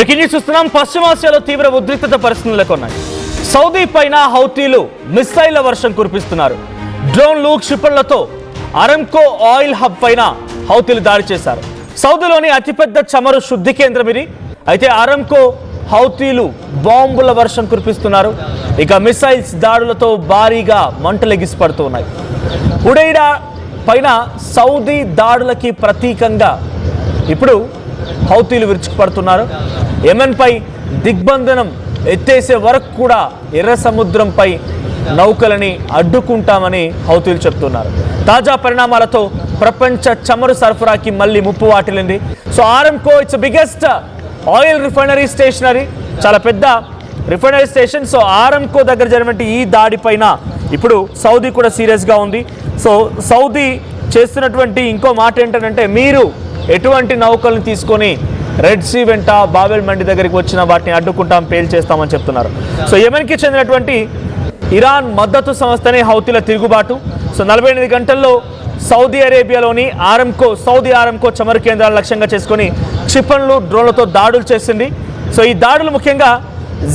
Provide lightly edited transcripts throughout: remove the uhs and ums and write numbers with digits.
Breaking news చూస్తున్నాం. పశ్చిమాసియాలో తీవ్ర ఉద్రిక్తత పరిస్థితులు నెలకొన్నాయి. సౌదీ పైన హౌతీలు మిస్సైళ్ల వర్షం కురిపిస్తున్నారు. డ్రోన్లు, క్షిపణులతో అరంకో ఆయిల్ హబ్ పైన హౌతీలు దాడి చేశారు. సౌదీలోని అతిపెద్ద చమురు శుద్ధి కేంద్రం ఇది. అయితే అరంకో హౌతీలు బాంబుల వర్షం కురిపిస్తున్నారు. ఇక మిసైల్స్ దాడులతో భారీగా మంటలు ఎగిసిపడుతున్నాయి. హుడైడా పైన సౌదీ దాడులకి ప్రతీకంగా ఇప్పుడు హౌతీలు విరుచుకుపడుతున్నారు. యెమెన్ పై దిగ్బంధనం ఎత్తేసే వరకు కూడా ఎర్ర సముద్రంపై నౌకలని అడ్డుకుంటామని హౌతీలు చెప్తున్నారు. తాజా పరిణామాలతో ప్రపంచ చమురు సరఫరాకి మళ్ళీ ముప్పు వాటిల్లింది. So Aramco it's biggest oil refinery stationery, చాలా పెద్ద రిఫైనరీ స్టేషన్. సో ఆరంకో దగ్గర జరిగినటువంటి ఈ దాడి పైన ఇప్పుడు సౌదీ కూడా సీరియస్గా ఉంది. సో సౌదీ చేస్తున్నటువంటి ఇంకో మాట ఏంటంటే, మీరు ఎటువంటి నౌకలను తీసుకొని రెడ్ సీ వెంట బాబెల్ మండి దగ్గరికి వచ్చిన వాటిని అడ్డుకుంటాం, పేల్ చేస్తామని చెప్తున్నారు. సో యెమెన్కి చెందినటువంటి ఇరాన్ మద్దతు సంస్థనే హౌతీల తిరుగుబాటు. సో 48 గంటల్లో సౌదీ అరేబియాలోని సౌదీ ఆరంకో చమురు కేంద్రాలను లక్ష్యంగా చేసుకొని క్షిపణులు, డ్రోన్లతో దాడులు చేసింది. సో ఈ దాడులు ముఖ్యంగా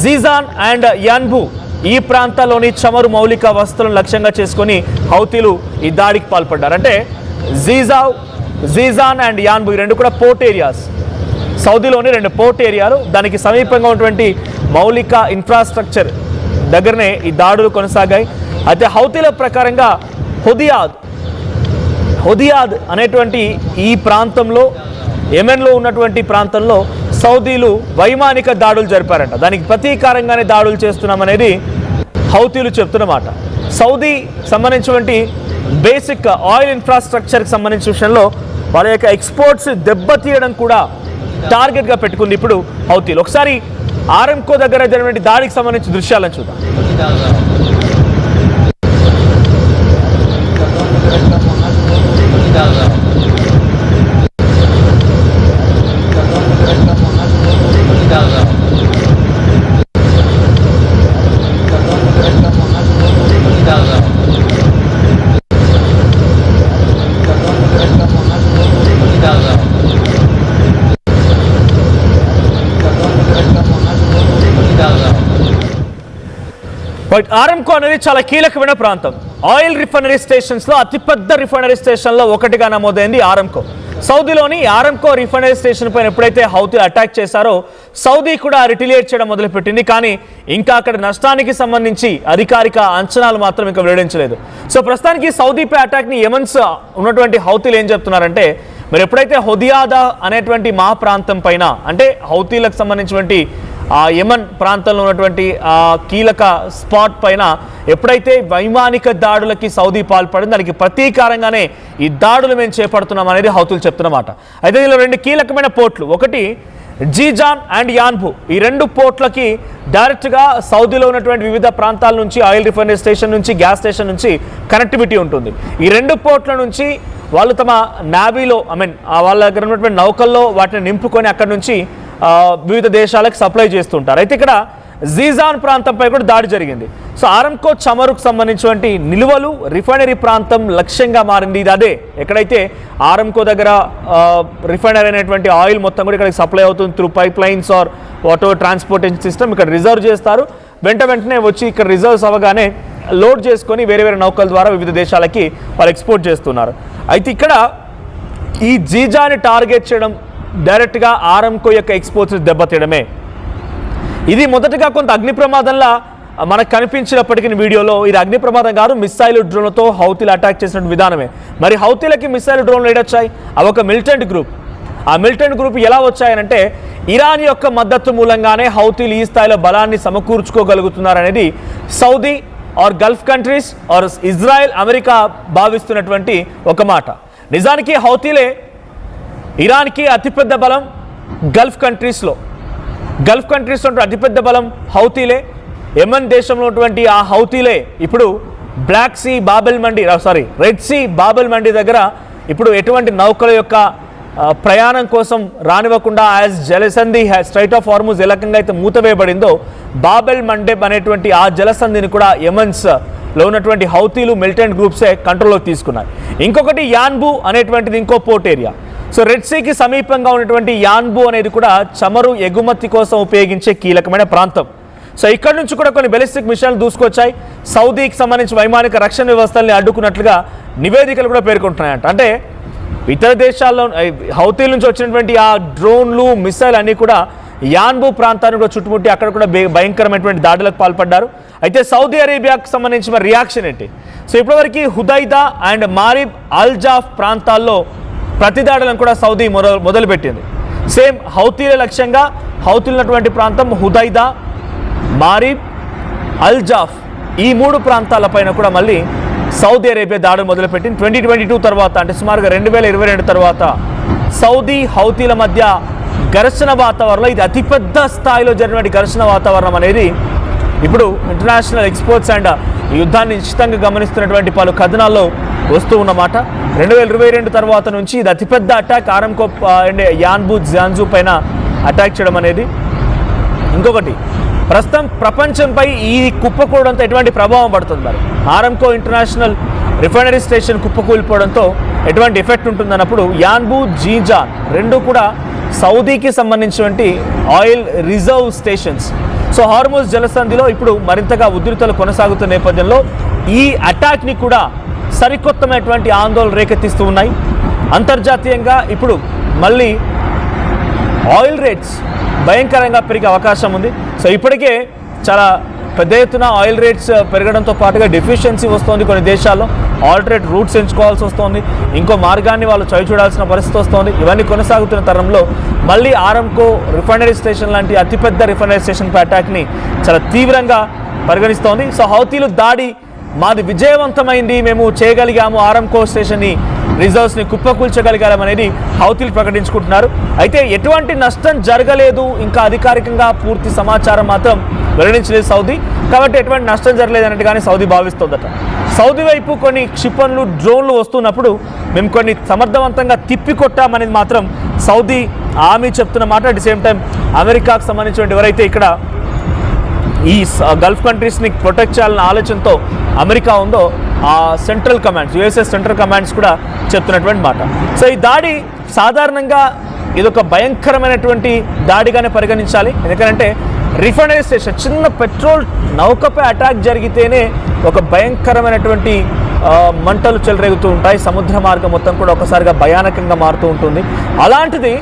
జీజాన్ అండ్ యాన్బు ఈ ప్రాంతాల్లోని చమురు మౌలిక వస్తువులను లక్ష్యంగా చేసుకొని హౌతీలు ఈ దాడికి పాల్పడ్డారు. అంటే జీజాన్ అండ్ యాన్బు ఈ రెండు కూడా పోర్ట్ ఏరియాస్, సౌదీలోని 2 పోర్ట్ ఏరియాలు. దానికి సమీపంగా ఉన్నటువంటి మౌలిక ఇన్ఫ్రాస్ట్రక్చర్ దగ్గరనే ఈ దాడులు కొనసాగాయి. అయితే హౌతీల ప్రకారంగా హుదియాద్ అనేటువంటి ఈ ప్రాంతంలో, యెమెన్లో ఉన్నటువంటి ప్రాంతంలో సౌదీలు వైమానిక దాడులు జరిపారంట. దానికి ప్రతీకారంగానే దాడులు చేస్తున్నామనేది హౌతీలు చెప్తున్నమాట. సౌదీ సంబంధించినటువంటి బేసిక్ ఆయిల్ ఇన్ఫ్రాస్ట్రక్చర్కి సంబంధించిన విషయంలో వాళ్ళ యొక్క ఎక్స్పోర్ట్స్ దెబ్బతీయడం కూడా టార్గెట్గా పెట్టుకుంది ఇప్పుడు హౌతీలు. ఒకసారి ఆరంకో దగ్గర జరిగినటువంటి దాడికి సంబంధించిన దృశ్యాలను చూద్దాం. ఆరంకో అనేది చాలా కీలకమైన ప్రాంతం. ఆయిల్ రిఫైనరీ స్టేషన్స్లో అతిపెద్ద రిఫైనరీ స్టేషన్లో ఒకటిగా నమోదైంది ఆరంకో. సౌదీలోని ఆరంకో రిఫైనరీ స్టేషన్ పైన ఎప్పుడైతే హౌతీ అటాక్ చేశారో సౌదీ కూడా రిటిలియేట్ చేయడం మొదలుపెట్టింది. కానీ ఇంకా అక్కడ నష్టానికి సంబంధించి అధికారిక అంచనాలు మాత్రం ఇంకా వెల్లడించలేదు. సో ప్రస్తుతానికి సౌదీపై అటాక్ని యెమెన్స్ ఉన్నటువంటి హౌతీలు ఏం చెప్తున్నారంటే, మరి ఎప్పుడైతే హుదియాదా అనేటువంటి మా ప్రాంతం పైన, అంటే హౌతీలకు సంబంధించినటువంటి ఆ యెమెన్ ప్రాంతంలో ఉన్నటువంటి ఆ కీలక స్పాట్ పైన ఎప్పుడైతే వైమానిక దాడులకి సౌదీ పాల్పడింది, దానికి ప్రతీకారంగానే ఈ దాడులు మేము చేపడుతున్నాం అనేది హౌతీలు చెప్తున్నమాట. అయితే ఇందులో 2 కీలకమైన పోర్ట్లు, ఒకటి జీజాన్ అండ్ యాన్బు. ఈ 2 పోర్ట్లకి డైరెక్ట్గా సౌదీలో ఉన్నటువంటి వివిధ ప్రాంతాల నుంచి, ఆయిల్ రిఫైనరీ స్టేషన్ నుంచి, గ్యాస్ స్టేషన్ నుంచి కనెక్టివిటీ ఉంటుంది. ఈ 2 పోర్ట్ల నుంచి వాళ్ళు తమ నావీలో, వాళ్ళ దగ్గర ఉన్నటువంటి నౌకల్లో వాటిని నింపుకొని అక్కడి నుంచి వివిధ దేశాలకు సప్లై చేస్తుంటారు. అయితే ఇక్కడ జీజాన్ ప్రాంతంపై కూడా దాడి జరిగింది. సో ఆరంకో చమురుకు సంబంధించినటువంటి నిల్వలు, రిఫైనరీ ప్రాంతం లక్ష్యంగా మారింది. ఇది అదే ఎక్కడైతే ఆరంకో దగ్గర రిఫైనరీ అనేటువంటి ఆయిల్ మొత్తం కూడా ఇక్కడికి సప్లై అవుతుంది through pipelines or water transportation system. ఇక్కడ రిజర్వ్ చేస్తారు, వెంటనే వచ్చి ఇక్కడ రిజర్వ్స్ అవ్వగానే లోడ్ చేసుకొని వేరే నౌకల ద్వారా వివిధ దేశాలకి వాళ్ళు ఎక్స్పోర్ట్ చేస్తున్నారు. అయితే ఇక్కడ ఈ జీజాని టార్గెట్ చేయడం, డైరెక్ట్గా ఆరంకో యొక్క ఎక్స్పోర్ట్స్ దెబ్బతీయడమే. ఇది మొదటగా కొంత అగ్ని ప్రమాదంలా మనకు కనిపించినప్పటికీ వీడియోలో ఇది అగ్ని ప్రమాదం కాదు, మిస్సైల్ డ్రోన్లతో హౌతీలు అటాక్ చేసిన విధానమే. మరి హౌతీలకి మిస్సైల్ డ్రోన్లు ఏడొచ్చాయి? అవి ఒక మిలిటెంట్ గ్రూప్. ఆ మిలిటెంట్ గ్రూప్ ఎలా వచ్చాయనంటే, ఇరాన్ యొక్క మద్దతు మూలంగానే హౌతీలు ఈ స్థాయిలో బలాన్ని సమకూర్చుకోగలుగుతున్నారనేది Saudi or Gulf countries or Israel, America భావిస్తున్నటువంటి ఒక మాట. నిజానికి హౌతీలే ఇరాన్కి అతిపెద్ద బలం. గల్ఫ్ కంట్రీస్లో అతిపెద్ద బలం హౌతీలే. యెమెన్ దేశంలో ఉన్నటువంటి ఆ హౌతీలే ఇప్పుడు రెడ్ సీ బాబెల్ మండి దగ్గర ఇప్పుడు ఎటువంటి నౌకల యొక్క ప్రయాణం కోసం రానివ్వకుండా యాజ్ జలసంధి స్ట్రైట్ ఆఫ్ హార్ముజ్ ఏ రకంగా అయితే మూతవేయబడిందో, బాబెల్ మండెబ్ అనేటువంటి ఆ జలసంధిని కూడా యెమెన్స్లో ఉన్నటువంటి హౌతీలు, మిలిటెంట్ గ్రూప్సే కంట్రోల్లోకి తీసుకున్నాయి. ఇంకొకటి యాన్బు అనేటువంటిది ఇంకో పోర్ట్ ఏరియా. సో రెడ్ సీకి సమీపంగా ఉన్నటువంటి యాన్బు అనేది కూడా చమురు ఎగుమతి కోసం ఉపయోగించే కీలకమైన ప్రాంతం. సో ఇక్కడ నుంచి కూడా కొన్ని బెలిస్టిక్ మిషన్లు దూసుకొచ్చాయి. సౌదీకి సంబంధించి వైమానిక రక్షణ వ్యవస్థల్ని అడ్డుకున్నట్లుగా నివేదికలు కూడా పేర్కొంటున్నాయంట. అంటే ఇతర దేశాల్లో హౌతీల నుంచి వచ్చినటువంటి ఆ డ్రోన్లు మిసైల్ అన్నీ కూడా యాన్బు ప్రాంతాన్ని కూడా చుట్టుముట్టి అక్కడ కూడా భయంకరమైనటువంటి దాడులకు పాల్పడ్డారు. అయితే సౌదీ అరేబియాకు సంబంధించి మరి రియాక్షన్ ఏంటి? సో ఇప్పటివరకు హుదైదా అండ్ మారిబ్ అల్జాఫ్ ప్రాంతాల్లో ప్రతిదాడులను కూడా సౌదీ మొదలుపెట్టింది. సేమ్ హౌతీల లక్ష్యంగా హౌతీలు ఉన్నటువంటి ప్రాంతం హుదైదా, మారిబ్, అల్జాఫ్ ఈ 3 ప్రాంతాలపైన కూడా మళ్ళీ సౌదీ అరేబియా దాడులు మొదలుపెట్టింది. 2022 తర్వాత అంటే సుమారుగా 2022 తర్వాత సౌదీ హౌతీల మధ్య ఘర్షణ వాతావరణంలో ఇది అతిపెద్ద స్థాయిలో జరిగినటువంటి ఘర్షణ వాతావరణం అనేది ఇప్పుడు ఇంటర్నేషనల్ ఎక్స్పర్ట్స్ అండ్ ఈ యుద్ధాన్ని నిశ్చితంగా గమనిస్తున్నటువంటి పలు కథనాల్లో వస్తూ ఉన్నమాట. 2022 తర్వాత నుంచి ఇది అతిపెద్ద అటాక్ ఆరంకో అండ్ యాన్బు జియాన్జు పైన అటాక్ చేయడం అనేది. ఇంకొకటి ప్రస్తుతం ప్రపంచంపై ఈ కుప్పకూడంతో ఎటువంటి ప్రభావం పడుతుంది? మరి ఆరంకో ఇంటర్నేషనల్ రిఫైనరీ స్టేషన్ కుప్పకూలిపోవడంతో ఎటువంటి ఎఫెక్ట్ ఉంటుందన్నప్పుడు యాన్బు జీజాన్ రెండు కూడా సౌదీకి సంబంధించినటువంటి oil reserve stations. So Hormuz జలసంధిలో ఇప్పుడు మరింతగా ఉధృతలు కొనసాగుతున్న నేపథ్యంలో ఈ అటాక్ని కూడా సరికొత్తమైనటువంటి ఆందోళన రేకెత్తిస్తూ ఉన్నాయి. అంతర్జాతీయంగా ఇప్పుడు మళ్ళీ ఆయిల్ రేట్స్ భయంకరంగా పెరిగే అవకాశం ఉంది. సో ఇప్పటికే చాలా పెద్ద ఎత్తున ఆయిల్ రేట్స్ పెరగడంతో పాటుగా డెఫిషియన్సీ వస్తుంది. కొన్ని దేశాల్లో ఆల్టరేట్ రూట్స్ ఎంచుకోవాల్సి వస్తుంది. ఇంకో మార్గాన్ని వాళ్ళు చూడాల్సిన పరిస్థితి వస్తుంది. ఇవన్నీ కొనసాగుతున్న తరంలో మళ్ళీ ఆరంకో రిఫైనరీ స్టేషన్ లాంటి అతిపెద్ద రిఫైనరీ స్టేషన్పై అటాక్ని చాలా తీవ్రంగా పరిగణిస్తోంది. సో హౌతీలు దాడి మాది విజయవంతమైంది, మేము చేయగలిగాము, ఆరంకో స్టేషన్ని రిజర్వ్స్ని కుప్పకూల్చగలిగామనేది హౌతీలు ప్రకటించుకుంటున్నారు. అయితే ఎటువంటి నష్టం జరగలేదు, ఇంకా అధికారికంగా పూర్తి సమాచారం మాత్రం వెల్లడించలేదు సౌదీ. కాబట్టి ఎటువంటి నష్టం జరగలేదు అన్నట్టుగానే సౌదీ భావిస్తోందట. సౌదీ వైపు కొన్ని క్షిపణులు డ్రోన్లు వస్తున్నప్పుడు మేము కొన్ని సమర్థవంతంగా తిప్పికొట్టామనేది మాత్రం సౌదీ హామీ చెప్తున్న మాట. అట్ ది సేమ్ టైం అమెరికాకు సంబంధించిన ఎవరైతే ఇక్కడ ఈ గల్ఫ్ కంట్రీస్ని ప్రొటెక్ట్ చేయాలన్న ఆలోచనతో అమెరికా ఉందో ఆ central commands, USS central commands కూడా చెప్తున్నటువంటి మాట. సో ఈ దాడి సాధారణంగా ఇదొక భయంకరమైనటువంటి దాడిగానే పరిగణించాలి. ఎందుకంటే రిఫైనరీ స్టేషన్, చిన్న పెట్రోల్ నౌకపై అటాక్ జరిగితేనే ఒక భయంకరమైనటువంటి మంటలు చెలరేగుతూ ఉంటాయి. సముద్ర మార్గం మొత్తం కూడా ఒకసారిగా భయానకంగా మారుతూ ఉంటుంది. అలాంటిది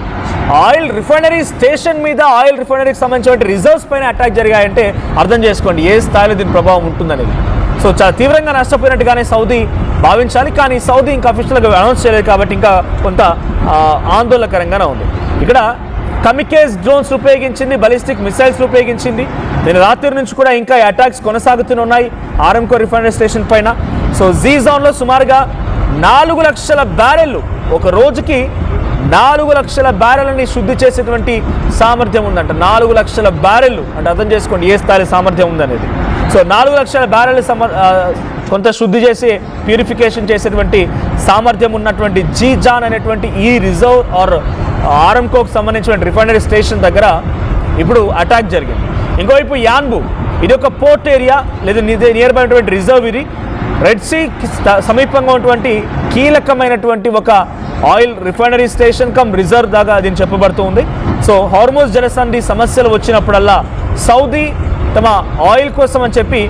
ఆయిల్ రిఫైనరీ స్టేషన్ మీద ఆయిల్ రిఫైనరీకి సంబంధించిన రిజర్వ్స్ పైన అటాక్ జరిగాయంటే అర్థం చేసుకోండి ఏ స్థాయిలో దీని ప్రభావం ఉంటుందనేది. సో చాలా తీవ్రంగా నష్టపోయినట్టుగానే సౌదీ భావించాలి. కానీ సౌదీ ఇంకా అఫీషియల్గా అనౌన్స్ చేయలేదు కాబట్టి ఇంకా కొంత ఆందోళనకరంగానే ఉంది. ఇక్కడ కమికేజ్ డ్రోన్స్ ఉపయోగించింది, బలిస్టిక్ మిసైల్స్ ఉపయోగించింది. నేను రాత్రి నుంచి కూడా ఇంకా అటాక్స్ కొనసాగుతున్నాయి ఆరంకో రిఫైనరీ స్టేషన్ పైన. సో జీజాన్లో సుమారుగా 4 లక్షల బ్యారెళ్ళు, ఒక రోజుకి 4 లక్షల బ్యారెల్ని శుద్ధి చేసేటువంటి సామర్థ్యం ఉందంట. 4 లక్షల బ్యారెళ్ళు అంటే అర్థం చేసుకోండి ఏ స్థాయి సామర్థ్యం ఉందనేది. సో 4 లక్షల బ్యారెల్ కొంత శుద్ధి చేసి ప్యూరిఫికేషన్ చేసేటువంటి సామర్థ్యం ఉన్నటువంటి జీజాన్ అనేటువంటి ఈ రిజర్వ్ ఆర్ ఆరంకోకు సంబంధించిన రిఫైనరీ స్టేషన్ దగ్గర ఇప్పుడు అటాక్ జరిగింది. ఇంకోవైపు యాన్బు, ఇది ఒక పోర్ట్ ఏరియా లేదా నియర్ బై ఉన్నటువంటి రిజర్వ్. ఇది రెడ్ సీకి సమీపంగా ఉన్నటువంటి కీలకమైనటువంటి ఒక oil refinery station come reserve దాకా దీన్ని చెప్పబడుతుంది. సో హార్మోజ్ జలసంధి సమస్యలు వచ్చినప్పుడల్లా సౌదీ తమ ఆయిల్ కోసం అని చెప్పి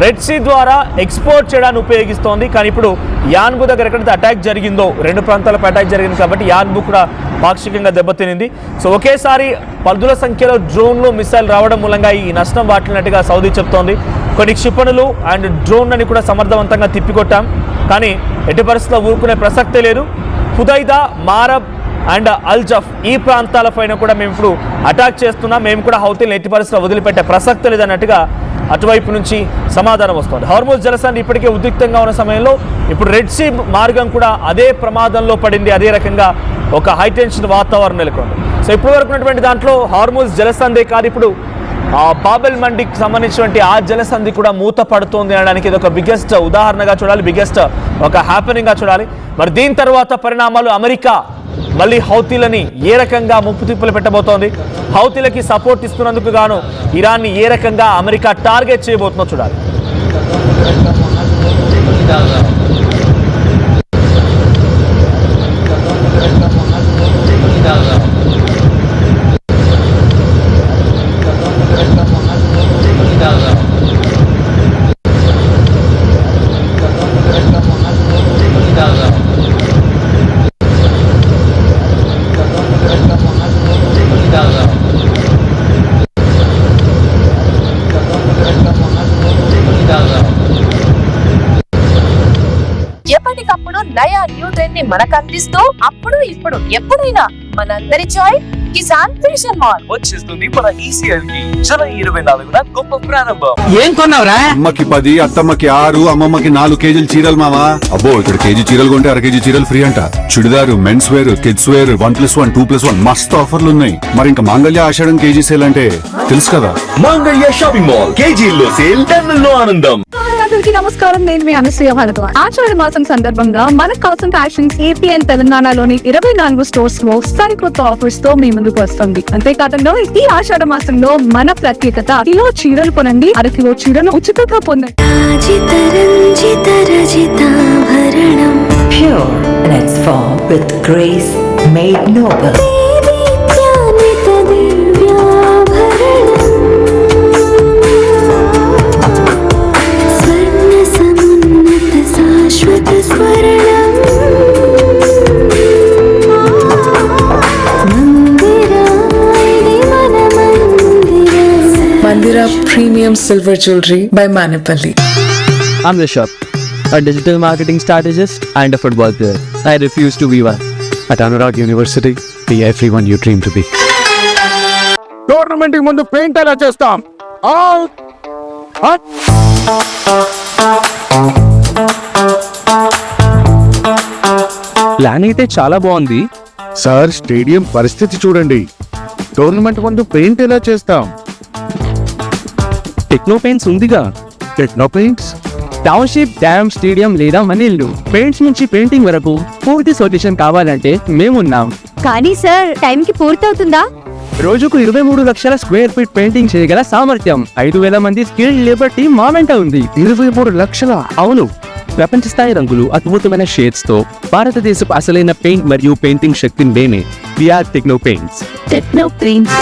రెడ్ సీ ద్వారా ఎక్స్పోర్ట్ చేయడానికి ఉపయోగిస్తోంది. కానీ ఇప్పుడు యాన్బు దగ్గర ఎక్కడైతే అటాక్ జరిగిందో, 2 ప్రాంతాలపై అటాక్ జరిగింది కాబట్టి యాన్బు కూడా పాక్షికంగా దెబ్బతినింది. సో ఒకేసారి పదుల సంఖ్యలో డ్రోన్లు మిసైల్ రావడం మూలంగా ఈ నష్టం వాటిల్లినట్టుగా సౌదీ చెప్తోంది. కొన్ని క్షిపణులు అండ్ డ్రోన్లని కూడా సమర్థవంతంగా తిప్పికొట్టాం, కానీ ఎట్టి పరిస్థితుల్లో ఊరుకునే ప్రసక్తే లేదు. హుదైదా, మారబ్ అండ్ అల్జఫ్ ఈ ప్రాంతాలపైన కూడా మేము ఇప్పుడు అటాక్ చేస్తున్నాం, మేము కూడా హౌతీలను ఎట్టి పరిస్థితుల్లో వదిలిపెట్టే ప్రసక్తి లేదన్నట్టుగా అటువైపు నుంచి సమాధానం వస్తుంది. హార్మోజ్ జలసంధి ఇప్పటికే ఉద్రిక్తంగా ఉన్న సమయంలో ఇప్పుడు రెడ్ సీ మార్గం కూడా అదే ప్రమాదంలో పడింది. అదే రకంగా ఒక హైటెన్షన్ వాతావరణం నెలకొంది. సో ఇప్పటి వరకు ఉన్నటువంటి దాంట్లో హార్మోజ్ జలసంధి కాదు, ఇప్పుడు బాబెల్ మండికి సంబంధించినటువంటి ఆ జలసంధి కూడా మూత పడుతోంది అనడానికి ఇది ఒక బిగ్గెస్ట్ ఉదాహరణగా చూడాలి, బిగ్గెస్ట్ ఒక హ్యాపెనింగ్గా చూడాలి. మరి దీని తర్వాత పరిణామాలు, అమెరికా మళ్ళీ హౌతీలని ఏ రకంగా ముప్పు తిప్పులు పెట్టబోతోంది, హౌతీలకి సపోర్ట్ ఇస్తున్నందుకు గాను ఇరాన్ని ఏ రకంగా అమెరికా టార్గెట్ చేయబోతుందో చూడాలి. ఎప్పటికప్పుడు నయా న్యూ ట్రెండ్ ని మనకు అందిస్తూ అప్పుడు ఇప్పుడు ఎప్పుడైనా మనందరి చాయిస్ కిసాన్ ఫ్యాషన్ మాల్ వచ్చేస్తుంది మన ఈసీఎల్ కి జూలై 24న గొప్ప ప్రారంభం. ఏం కొన్నావురా? అమ్మకి 10, అత్తమ్మకి 6, అమ్మమ్మకి 4 కేజీలు చీరలు మావా. అబ్బో ఇక్కడ కేజీ చీరలు కొంటే అర కేజీ చీరలు ఫ్రీ అంట. Churidar, men's wear, kids wear 1+1, 2+1 మస్తు ఆఫర్లు ఉన్నాయి. మరి ఇంకా మాంగళ్య ఆషాఢం కేజీ సేల్ అంటే తెలుసు కదా. మాంగళ్య షాపింగ్ మాల్ కేజీల్లో సేల్, టన్నుల్లో ఆనందం. అందరికీ నమస్కారం. నేను మీ అనసూయ భారద్వాజ్. ఆషాఢ మాసం సందర్భంగా మన కాసం ఫ్యాషన్స్ ఏపీ అండ్ తెలంగాణలోని 24 స్టోర్స్ లో సరికొత్త ఆఫర్స్ తో మీ ముందుకు వస్తుంది. అంతేకాకుండా ఈ ఆషాఢ మాసంలో మన ప్రత్యేకత కిలో చీరలు కొనండి, అర కిలో చీరలు ఉచితంగా పొందండి. Pure in its form with grace made noble. Mandira Premium Silver Jewelry by Manipali. I'm Rishabh, a digital marketing strategist and a football player. I refuse to be one. At Anurag University, be everyone you dream to be. Tournament కి ముందు paint ఎలా చేస్తాం? Plan అయితే చాలా బాగుంది. Sir stadium పరిస్థితి చూడండి. Tournament ముందు పెయింట్ ఎలా చేస్తాం? టెక్నో పెయింట్స్ ఉందిగా. Techno paints, township, dam, stadium లేదా మనీళ్ళు, పెయింట్స్ నుంచి పెయింటింగ్ వరకు పూర్తి సొల్యూషన్ కావాలంటే మేమున్నాం. కానీ సార్ టైం కి పూర్తవుతుందా? రోజుకు 23 లక్షల స్క్వేర్ ఫీట్ పెయింటింగ్ చేయగల సామర్థ్యం, 5,000 మంది స్కిల్డ్ లేబర్ టీం మా వెంట ఉంది. 23 లక్షల? అవును, ప్రపంచ స్థాయి రంగులు, అద్భుతమైన షేడ్స్ తో భారతదేశపు అసలైన పెయింట్ మరియు పెయింటింగ్ శక్తిని మేమే. VR Techno Paints. Techno paints.